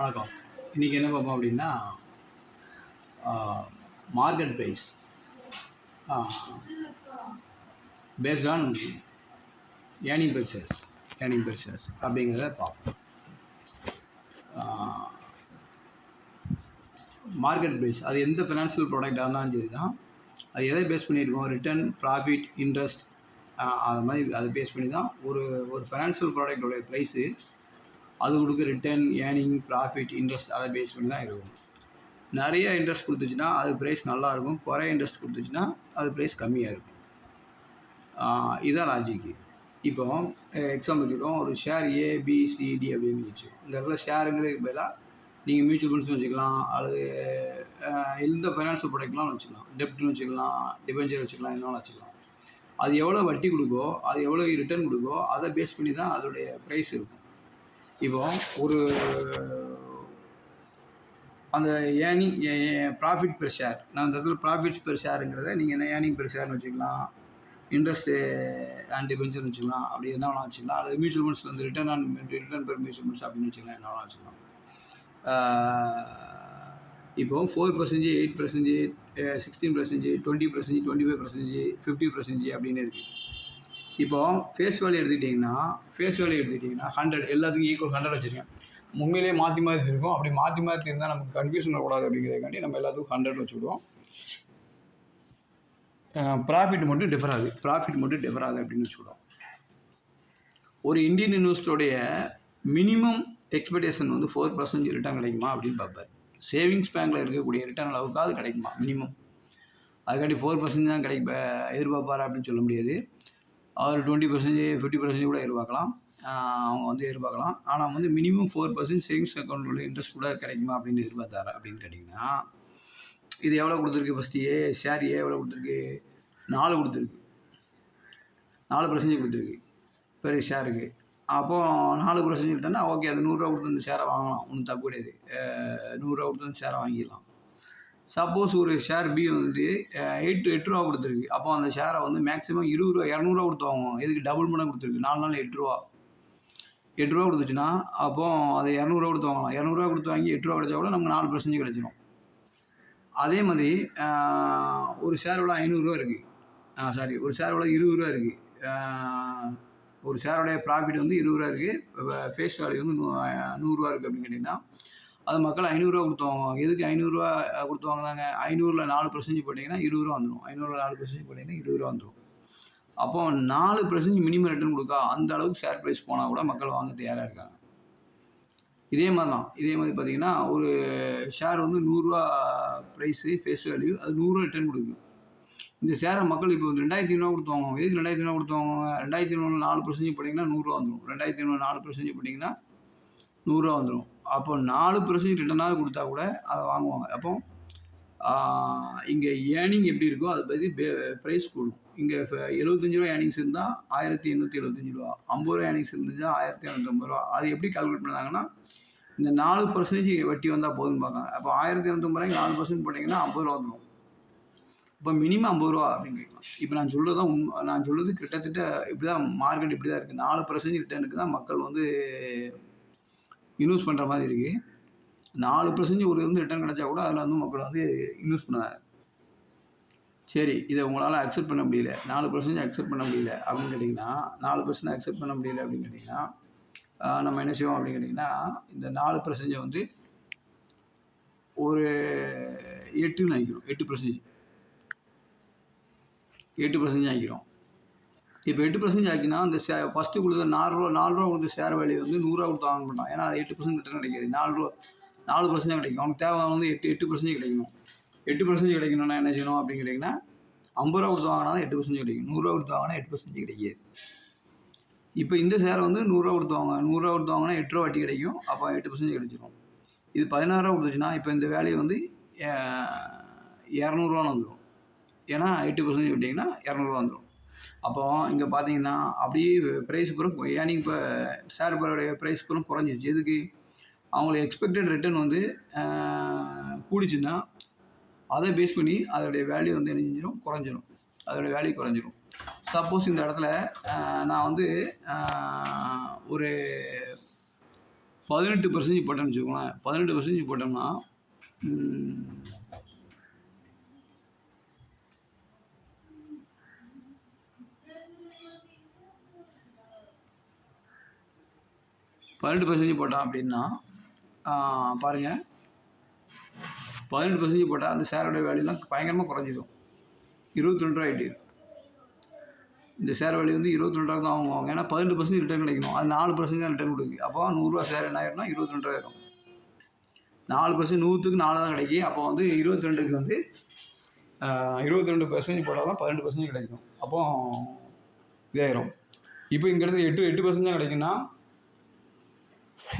வணக்கம். இன்றைக்கி என்ன பார்ப்போம் அப்படின்னா, market price based on earning per shares அப்படிங்கிறத பார்ப்போம். மார்க்கெட் ப்ரைஸ் அது எந்த ஃபினான்ஷியல் ப்ராடக்டாக இருந்தாலும் சரி தான், அது எதை பேஸ் பண்ணியிருக்கோம், ரிட்டர்ன், ப்ராஃபிட், இன்ட்ரெஸ்ட், அது மாதிரி அதை பேஸ் பண்ணி தான் ஒரு ஃபினான்ஷியல் ப்ராடக்டோடைய ப்ரைஸு அது கொடுக்க ரிட்டர்ன், ஏர்னிங், ப்ராஃபிட், இன்ட்ரெஸ்ட் அதை பேஸ் பண்ணி தான் இருக்கும். நிறைய இன்ட்ரெஸ்ட் கொடுத்துச்சுன்னா அது ப்ரைஸ் நல்லாயிருக்கும், குறைய இன்ட்ரெஸ்ட் கொடுத்துச்சுன்னா அது ப்ரைஸ் கம்மியாக இருக்கும். இதுதான் லாஜிக்கு. இப்போ எக்ஸாம்பிள் வச்சுக்கிட்டோம், ஒரு ஷேர் ஏபிசிடி அப்படின்னு வச்சு இந்த இடத்துல ஷேருங்கிறதுக்கு பதிலாக நீங்கள் மியூச்சுவல் ஃபண்ட்ஸ்னு வச்சுக்கலாம், அல்லது எந்த ஃபைனான்ஷியல் ப்ராடக்ட்லாம் வச்சுக்கலாம், டெப்ட்னு வச்சுக்கலாம், டிபெஞ்சர் வச்சுக்கலாம், என்னென்னு வச்சுக்கலாம். அது எவ்வளோ வட்டி கொடுக்கோ, அது எவ்வளோ ரிட்டர்ன் கொடுக்கோ அதை பேஸ் பண்ணி தான் அதோடைய ப்ரைஸ் இருக்கும். இப்போ ஒரு அந்த ஏர்னிங் ப்ராஃபிட் பெர் ஷேர், நான் இந்த இடத்துல ப்ராஃபிட்ஸ் பெர் ஷேருங்கிறத நீங்கள் என்ன ஏர்னிங் பெர் ஷேர்னு வச்சுக்கலாம், இன்ட்ரெஸ்ட்டு அண்ட் டிபென்ச்சர்னு வச்சுக்கலாம், அப்படி என்ன வேணால் வச்சுக்கலாம், அல்லது மியூச்சுவல் ஃபண்ட்ஸில் வந்து ரிட்டர்ன் பெர் மியூச்சுவல் ஃபண்ட்ஸ் அப்படின்னு வச்சுக்கலாம், என்ன வேணால் வச்சுக்கலாம். இப்போது 4%, 8%, 16%, 20%, 25%, 50% அப்படின்னு இருக்குது. இப்போது ஃபேஸ் வேல்யூ எடுத்துக்கிட்டிங்கன்னா 100 எல்லாத்துக்கும் ஈக்குவல் 100 வச்சுருக்கேன். உண்மையிலே மாற்றி மாற்றி இருக்கும். அப்படி மாற்றி மாற்றி இருந்தால் நமக்கு கன்ஃபியூஷன் வரக்கூடாது அப்படிங்கிறதுக்காண்டி நம்ம எல்லாத்துக்கும் 100 வச்சுக்கிடுவோம். ப்ராஃபிட் மட்டும் டிஃபர் ஆகுது அப்படின்னு வச்சுக்கிடுவோம். ஒரு இந்தியன் இன்வெஸ்டருடைய மினிமம் எக்ஸ்பெக்டேஷன் வந்து 4% ரிட்டர்ன் கிடைக்குமா அப்படின்னு பார்ப்பார். சேவிங்ஸ் பேங்கில் இருக்கக்கூடிய ரிட்டர்ன் அளவுக்காவது கிடைக்குமா மினிமம். அதுக்காண்டி 4% தான் எதிர்பார்ப்பார் அப்படின்னு சொல்ல முடியாது. அவர் 20%, 50% கூட எதிர்பார்க்கலாம். அவங்க வந்து எதிர்பார்க்கலாம். ஆனால் வந்து மினிமம் 4% சேவிங்ஸ் அக்கௌண்ட் உள்ள இன்ட்ரெஸ்ட் கூட கிடைக்குமா அப்படின்னு எதிர்பார்த்தாரா அப்படின்னு கேட்டிங்கன்னா, இது எவ்வளோ கொடுத்துருக்கு? ஃபஸ்ட்டு ஷேர் எவ்வளோ கொடுத்துருக்கு? 4 கொடுத்துருக்கு. 4% கொடுத்துருக்கு பெரிய ஷேருக்கு. அப்போது 4% ரிட்டர்னா ஓகே, அது 100 ரூபா கொடுத்து அந்த ஷேரை வாங்கலாம், ஒன்றும் தப்பு கிடையாது. 100 ரூபா கொடுத்து அந்த ஷேரை வாங்கிடலாம். சப்போஸ் ஒரு ஷேர் பி வந்து 8 ரூபா கொடுத்துருக்கு. அப்போ அந்த ஷேரை வந்து மேக்ஸிமம் 20 ரூபா 200 கொடுத்து வாங்குவோம். எதுக்கு டபுள் மடங்கு கொடுத்துருக்கு? 4 நாள் 8 ரூபா கொடுத்துச்சுன்னா அப்போது அதை 200 ரூபா கொடுத்து வாங்கலாம். 200 ரூபா கொடுத்து வாங்கி 8 ரூபா கிடைச்சா கூட நமக்கு 4% கிடச்சிடும். அதே மாதிரி ஒரு ஷேர் எவ்வளோ 500 ரூபா இருக்குது. ஒரு ஷேர் எவ்வளோ 20 ரூபா இருக்குது. ஒரு ஷேரோடைய ப்ராஃபிட் வந்து 20 ரூபா இருக்குது, ஃபேஸ் வேல்யூ வந்து 100 ரூபா இருக்குது அப்படின்னு கேட்டிங்கன்னா, அது மக்கள் 500 ரூபா கொடுத்து வாங்குவாங்க. எதுக்கு 500 ரூபா கொடுத்து வாங்குறாங்க? 500ல் 4% போட்டிங்கன்னா 20 ரூபா வந்துடும். 500ல் 4% போட்டிங்கன்னா 20 ரூபா வந்துடும். அப்போ 4% மினிமம் ரிட்டர்ன் கொடுக்கா அந்த அளவுக்கு ஷேர் ப்ரைஸ் போனால் கூட மக்கள் வாங்க தயாராக இருக்காங்க. இதே மாதிரி பார்த்திங்கன்னா, ஒரு ஷேர் வந்து 100 ரூபா ப்ரைஸு ஃபேஸ் வேல்யூ, அது 100 ரூபா ரிட்டர்ன் கொடுக்கும். இந்த ஷேரை மக்கள் இப்போ 2500 கொடுத்து வாங்குவாங்க. எதுக்கு 2500 கொடுத்து வாங்குவாங்க? 2500 4% போட்டிங்கன்னா 100 ரூபா வந்துடும். 2500 4% போட்டிங்கன்னா 100 ரூபா வந்துடும். அப்போ 4% ரிட்டர்னாக கொடுத்தா கூட அதை வாங்குவாங்க. அப்போ இங்கே ஏர்னிங் எப்படி இருக்கோ அதை பற்றி ப்ரைஸ் கூடும். இங்கே 75 ரூபா ஏர்னிங்ஸ் இருந்தால் 1875 ரூபா, 50 ரூபா ஏர்னிங்ஸ் இருந்துச்சுன்னா 1250 ரூபா. அது எப்படி கால்குலேட் பண்ணாங்கன்னா, இந்த 4% வட்டி வந்தால் போதும்னு பார்க்காங்க. அப்போ 1250 ரூபாய்க்கு 4% போட்டிங்கன்னா 50 ரூபா வந்துடும். இப்போ மினிமம் 50 ரூபா அப்படின்னு கேட்கலாம். இப்போ நான் சொல்கிறது கிட்டத்தட்ட இப்படி தான் மார்க்கெட் இப்படி தான் இருக்குது. 4% ரிட்டர்னுக்கு தான் மக்கள் வந்து இன்வெஸ்ட் பண்ணுற மாதிரி இருக்குது. 4% ஒரு வந்து ரிட்டர்ன் கிடச்சா கூட அதில் வந்து மக்கள் வந்து இன்வெஸ்ட் பண்ணாங்க. சரி, இதை உங்களால் அக்செப்ட் பண்ண முடியல, 4% அக்செப்ட் பண்ண முடியல அப்படின்னு கேட்டிங்கன்னா, 4% அக்செப்ட் பண்ண முடியல அப்படின்னு கேட்டிங்கன்னா, நம்ம என்ன செய்வோம் அப்படின்னு கேட்டிங்கன்னா, இந்த 4% வந்து ஒரு 8ன்னு ஆகிக்கிறோம். 8% ஆகிக்கிறோம். இப்போ 8% ஆக்கினா அந்த ஃபஸ்ட்டு கொடுத்த 4 ரூபா கொடுத்த ஷேர் வேல்யூ வந்து 100 ரூபா கொடுத்து வாங்க மாட்டான். ஏன்னா அது 8% ரிட்டர்ன் கிடைக்காது. 4% தான் கிடைக்கும். அவனுக்கு தேவை வந்து 8% கிடைக்கணும். 8% கிடைக்கணும்னா என்ன செய்யணும் அப்படின்னு கேட்டிங்கன்னா, 50 ரூபா கொடுத்து வாங்கினா தான் 8% கிடைக்கும். 100 ரூபா கொடுத்து வாங்கினா 8% கிடைக்காது. இப்போ இந்த ஷேர் வந்து 100 ரூபா கொடுத்து வாங்க, 100 ரூபா கொடுத்து வாங்கினா 8 ரூபா வட்டி கிடைக்கும். அப்போ 8% கிடைச்சிடும். இது 16 ரூபா கொடுத்துச்சுன்னா இப்போ இந்த வேல்யூ வந்து 200 ரூபான்னு வந்துடும். ஏன்னா 8% விட்டிங்கன்னா 200 ரூபா வந்துடும். அப்போ இங்கே பார்த்தீங்கன்னா அப்படியே ப்ரைஸ் பூரா ஏர்னிங் இப்போ ஷேர் பரோடைய ப்ரைஸ் பூரா குறைஞ்சிச்சு. எதுக்கு? அவங்களுக்கு எக்ஸ்பெக்டட் ரிட்டர்ன் வந்து கூடிச்சுன்னா அதை பேஸ் பண்ணி அதோடைய வேல்யூ வந்து என்ன செஞ்சிடும்? குறைஞ்சிடும். அதோடய வேல்யூ குறைஞ்சிடும். சப்போஸ் இந்த இடத்துல நான் வந்து ஒரு 18% போட்டோம்னு வச்சுக்கோங்களேன். 18% போட்டோம்னா 18% போட்டோம் அப்படின்னா பாருங்கள், 18% போட்டால் அந்த ஷேரோட வேல்யூலாம் பயங்கரமாக குறைஞ்சிடும். 22 ரூபா ஆகிட்டு. இந்த ஷேர் வேல்யூ வந்து 22 ரூபா தான் வாங்குவாங்க. ஏன்னா 18% ரிட்டர்ன் கிடைக்கணும். அது 4% தான் ரிட்டர்ன் கொடுக்குது. அப்போ 100 ரூபா ஷேர் என்ன ஆயிரும்னா 22 ரூபா ஆயிரும். 4% 100க்கு 4 தான் கிடைக்கும். அப்போ வந்து 22க்கு வந்து 22% போட்டால் தான் 18% கிடைக்கும். அப்போ இதாயிரும். இப்போ இங்கே இடத்துல 8% தான் கிடைக்குன்னா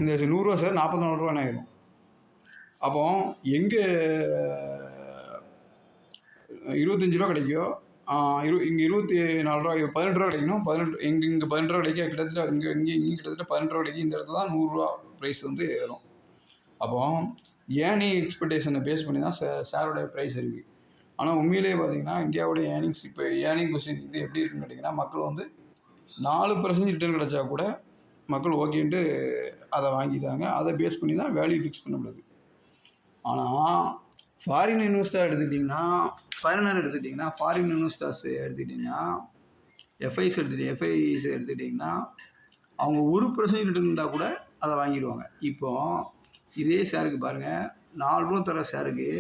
இந்த 100 ரூபா ஷேர் 44 ரூபான்னு ஆயிரும். அப்போ எங்கே 25 ரூபா கிடைக்கோ இங்கே 24 ரூபா 18 ரூபா கிடைக்கணும். இங்கே 18 ரூபா கிடைக்க கிட்டத்தட்ட இங்கேயும் கிட்டத்தட்ட 18 ரூபா கிடைக்கும். இந்த இடத்துல தான் 100 ரூபா ப்ரைஸ் வந்து வரும். அப்போ ஏர்னிங் எக்ஸ்பெக்டேஷனை பேஸ் பண்ணி தான் ஷேரோடைய ப்ரைஸ் இருக்குது. ஆனால் உண்மையிலேயே பார்த்தீங்கன்னா இந்தியாவோட ஏர்னிங்ஸ் இப்போ ஏர்னிங் கொஸ்டின் இது எப்படி இருக்குன்னு கேட்டிங்கன்னா, மக்கள் வந்து 4% ரிட்டர்ன் கிடச்சா கூட மக்கள் ஓகேன்ட்டு அதை வாங்கிட்டாங்க. அதை பேஸ் பண்ணி தான் வேல்யூ ஃபிக்ஸ் பண்ண முடியாது. ஆனால் ஃபாரின் இன்வெஸ்டர் எடுத்துக்கிட்டிங்கன்னா ஃபாரின் இன்வெஸ்டர்ஸ் எடுத்துக்கிட்டிங்கன்னா எஃப்ஐஸ் எடுத்துக்கிட்டிங்கன்னா அவங்க 1% ரிட்டர்ன் இருந்தால் கூட அதை வாங்கிடுவாங்க. இப்போது இதே ஷேருக்கு பாருங்கள், 4 ரூபா தர ஷேருக்கு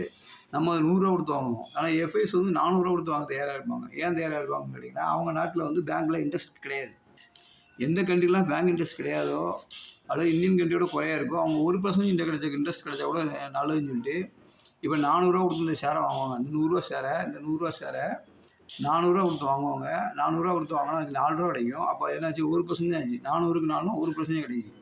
நம்ம 100 ரூபா கொடுத்து வாங்குவோம். ஆனால் எஃப்ஐஸ் வந்து 400 ரூபா கொடுத்து வாங்க தயாராக இருப்பாங்க. ஏன் தயாராக இருப்பாங்கன்னு கேட்டிங்கன்னா, அவங்க நாட்டில் வந்து பேங்க்கில் இன்ட்ரெஸ்ட் கிடையாது. எந்த கண்ட்ரிலாம் பேங்க் இன்ட்ரெஸ்ட் கிடையாதோ அல்லது இந்தியன் கண்ட்ரியோட குறையா இருக்கோ, அவங்க 1% இன்ட்ரெஸ்ட் கிடைச்சா கூட நல்லதுன்னு சொல்லிட்டு இப்போ 400 ரூபா கொடுத்து இந்த ஷேரை வாங்குவாங்க. இந்த 100 ரூபா ஷேரை 400 ரூபா கொடுத்து வாங்குவாங்க. 400 ரூபா கொடுத்து வாங்கினா அதுக்கு 4 ரூபா கிடைக்கும். அப்போ என்னாச்சு, 1% ஆச்சு. 400க்கு 4 1% கிடைக்கும்.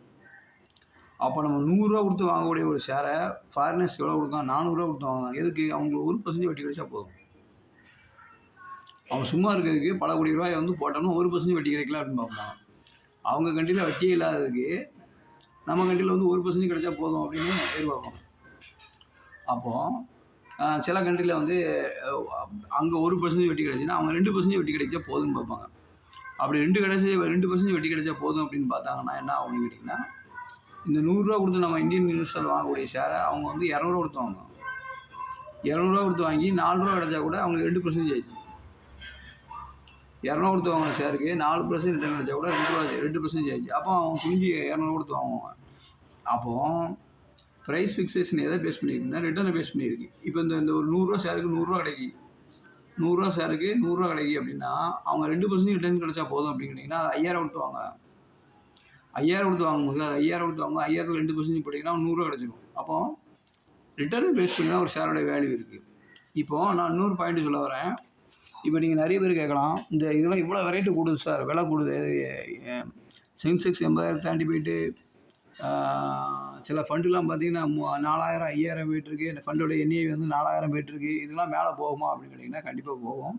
அப்போ நம்ம 100 ரூபா கொடுத்து வாங்கக்கூடிய ஒரு ஷேரை ஃபாரினர்ஸ் எவ்வளோ கொடுக்கலாம்? 400 ரூபா கொடுத்து வாங்குவாங்க. எதுக்கு? அவங்களுக்கு 1% வட்டி கிடைச்சா போதும். அவங்க சும்மா இருக்கிறதுக்கு பல கோடி ரூபாய் வந்து போட்டோம்னா 1% வட்டி கிடைக்கல அப்படின்னு பார்ப்பாங்க. அவங்க கண்ட்ரியில் வட்டியே இல்லாததுக்கு நம்ம கண்ட்ரியில் வந்து 1% கிடைச்சா போதும் அப்படின்னு எதிர்பார்ப்பாங்க. அப்போது சில கண்ட்ரியில் வந்து அங்கே 1% வட்டி கிடைச்சுன்னா அவங்க 2% வட்டி கிடைச்சா போதும்னு பார்ப்பாங்க. அப்படி 2% வட்டி கிடைச்சா போதும் அப்படின்னு பார்த்தாங்கன்னா என்ன ஆகும்னு கேட்டிங்கன்னா, இந்த 100 ரூபா கொடுத்து நம்ம இந்தியன் இன்வெஸ்டர் வாங்கக்கூடிய ஷேரை அவங்க வந்து 200 ரூபா கொடுத்து வாங்குவாங்க. 200 ரூபா கொடுத்து வாங்கி 4 ரூபா கிடைச்சா கூட அவங்களுக்கு 2% ஆயிடுச்சு. 200 கொடுத்து வாங்கின ஷேருக்கு 4% ரிட்டர்ன் கிடைச்சா கூட 2% ஆயிடுச்சு. அப்போ அவங்க துணிஞ்சு 200 கொடுத்து வாங்குவாங்க. அப்போது ப்ரைஸ் ஃபிக்ஸேஷன் எதை பேஸ் பண்ணியிருக்குன்னா ரிட்டர்னை பேஸ் பண்ணியிருக்கு. இப்போ இந்த ஒரு 100 ரூபா ஷேருக்கு 100 ரூபா கிடைக்கி 100 ரூபா ஷேருக்கு 100 ரூபா கிடைக்கி அப்படின்னா அவங்க 2% ரிட்டர்ன் கிடைச்சா போதும் அப்படின்னு கேட்டிங்கன்னா அது 5000 கொடுத்து வாங்க. 5000 கொடுத்து வாங்கும்போது அது 5000 கொடுத்து வாங்க, 5000ல் 2% போட்டிங்கன்னா 100 ரூபா கிடச்சிடும். அப்போ ரிட்டர்னை பேஸ் பண்ணி தான் ஒரு ஷேரோட வேல்யூ இருக்குது. இப்போது நான் இன்னொரு பாயிண்ட் சொல்ல வரேன். இப்போ நீங்கள் நிறைய பேர் கேட்கலாம், இந்த இதெல்லாம் இவ்வளோ ரேட்டு கூடுது சார், விலை கூடுது, சென்செக்ஸ் 80,000 தாண்டி போயிட்டு சில ஃபண்டுலாம் பார்த்தீங்கன்னா 4000 5000 போயிட்டுருக்கு. இந்த ஃபண்டோட எண்ணிக்கை வந்து 4000 போயிட்டுருக்கு. இதெல்லாம் மேலே போகுமா அப்படின்னு கேட்டிங்கன்னா கண்டிப்பாக போகும்.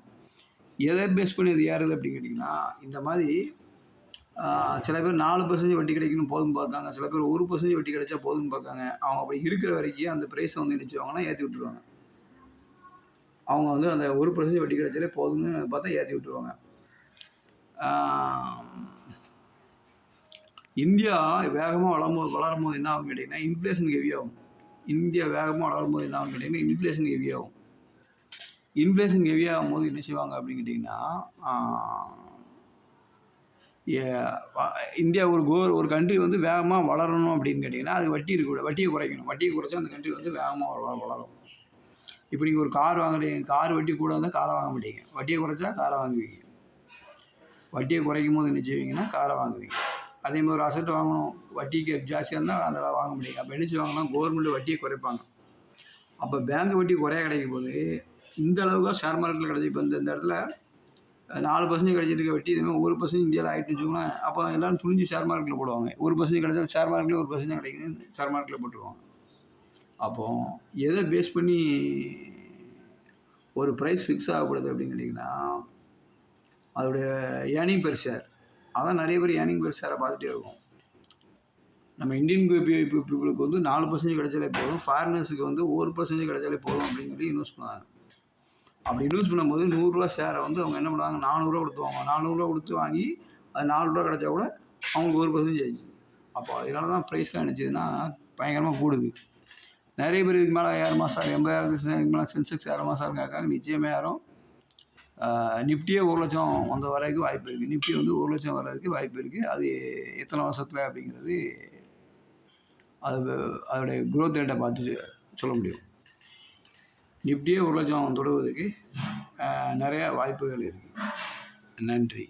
எதை பேஸ் பண்ணி இது ஏறுது அப்படின்னு கேட்டிங்கன்னா, இந்த மாதிரி சில பேர் 4% வட்டி கிடைக்கணும் போதும்னு பார்த்தாங்க. சில பேர் 1% வட்டி கிடைச்சா போதும்னு பார்த்தாங்க. அவங்க அப்படி இருக்கிற வரைக்கும் அந்த ப்ரைஸை வந்து நினச்சிவாங்கன்னா ஏற்றி விட்டுருவாங்க. அவங்க வந்து அந்த 1% வட்டி கிடைச்சாலே போதும்னு பார்த்தா ஏற்றி விட்டுருவாங்க. இந்தியா வேகமாக வளரும் போது என்ன ஆகும் கேட்டிங்கன்னா இன்ஃப்ளேஷன் ஹெவி ஆகும். இந்தியா வேகமாக வளரும் போது என்ன ஆகும் கேட்டிங்கன்னா இன்ஃப்ளேஷன் ஹெவி ஆகும். இன்ஃப்ளேஷன் ஹெவி ஆகும் போது என்ன செய்வாங்க அப்படின்னு கேட்டிங்கன்னா, இந்தியா ஒரு கண்ட்ரி வந்து வேகமாக வளரணும் அப்படின்னு கேட்டிங்கன்னா அது வட்டி இருக்கக்கூடாது, வட்டியை குறைக்கணும். வட்டியை குறைச்சா அந்த கண்ட்ரி வந்து வேகமாக வளரும். இப்போ நீங்கள் ஒரு கார் வாங்குறீங்க, கார் வட்டி கூட இருந்தால் காரை வாங்க மாட்டீங்க. வட்டியை குறைச்சா காரை வாங்குவீங்க. வட்டியை குறைக்கும் போது என்ன செய்வீங்கன்னா காரை வாங்குவீங்க. அதே மாதிரி ஒரு அசெட் வாங்கணும், வட்டிக்கு ஜாஸ்தியாக இருந்தால் அதை வாங்க முடியும். அப்போ என்ன செய்வாங்கன்னா கவர்மெண்ட் வட்டியை குறைப்பாங்க. அப்போ பேங்க் வட்டி குறைய கிடைக்கும் போது இந்த அளவுக்கு ஷேர் மார்க்கெட்டில் கிடைச்சி இப்போ இந்த இடத்துல 4% கிடைச்சிட்டு இருக்க வட்டி இதுமாதிரி 1% இந்தியாவில் ஆகிட்டுன்னு வச்சுக்கோங்களேன். அப்போ எல்லோரும் துணிஞ்சு ஷேர் மார்க்கெட்டில் போடுவாங்க. 1% கிடைச்சா ஷேர் மார்க்கெட்டில் 1% கிடைக்குதுன்னு ஷேர் மார்க்கெட்டில் போட்டுருவாங்க. அப்போது எதை பேஸ் பண்ணி ஒரு ப்ரைஸ் ஃபிக்ஸ் ஆகக்கூடாது அப்படின்னு கேட்டிங்கன்னா அதோடைய ஏர்னிங் பெர் ஷேர். அதான் நிறைய பேர் ஏர்னிங் பெர் ஷேரை பார்த்துட்டே இருக்கும். நம்ம இந்தியன் பீப்புளுக்கு வந்து 4% கிடைச்சாலே போதும், ஃபாரினர்ஸுக்கு வந்து 1% கிடைச்சாலே போதும் அப்படின்னு சொல்லி இன்வெஸ்ட் பண்ணாங்க. அப்படி இன்வெஸ்ட் பண்ணும்போது 100 ரூபா ஷேரை வந்து அவங்க என்ன பண்ணுவாங்க, 400 ரூபா கொடுத்து வாங்குவாங்க. 400 ரூபா கொடுத்து வாங்கி அது 4 ரூபா கிடைச்சா கூட அவங்களுக்கு 1% ஆயிடுச்சு. அப்போ அதனால தான் ப்ரைஸ்லாம் நினச்சிதுன்னா பயங்கரமாக கூடுது. நிறைய பேர் இதுக்கு மேலே ஏறுமா சார், 80,000 மேலே சென்செக்ஸ் ஏறுமா சார்னு கேட்காங்க. நிச்சயமாக ஏறும். நிஃப்டியே 1,00,000 வந்த வரைக்கும் வாய்ப்பு இருக்குது. நிஃப்டி வந்து 1,00,000 வர்றதுக்கு வாய்ப்பு இருக்குது. அது எத்தனை வருஷத்தில் அப்படிங்கிறது அது அதோடைய க்ரோத் ரேட்டை பார்த்து சொல்ல முடியும். நிஃப்டியே 1,00,000 தொடுவதற்கு நிறைய வாய்ப்புகள் இருக்குது. நன்றி.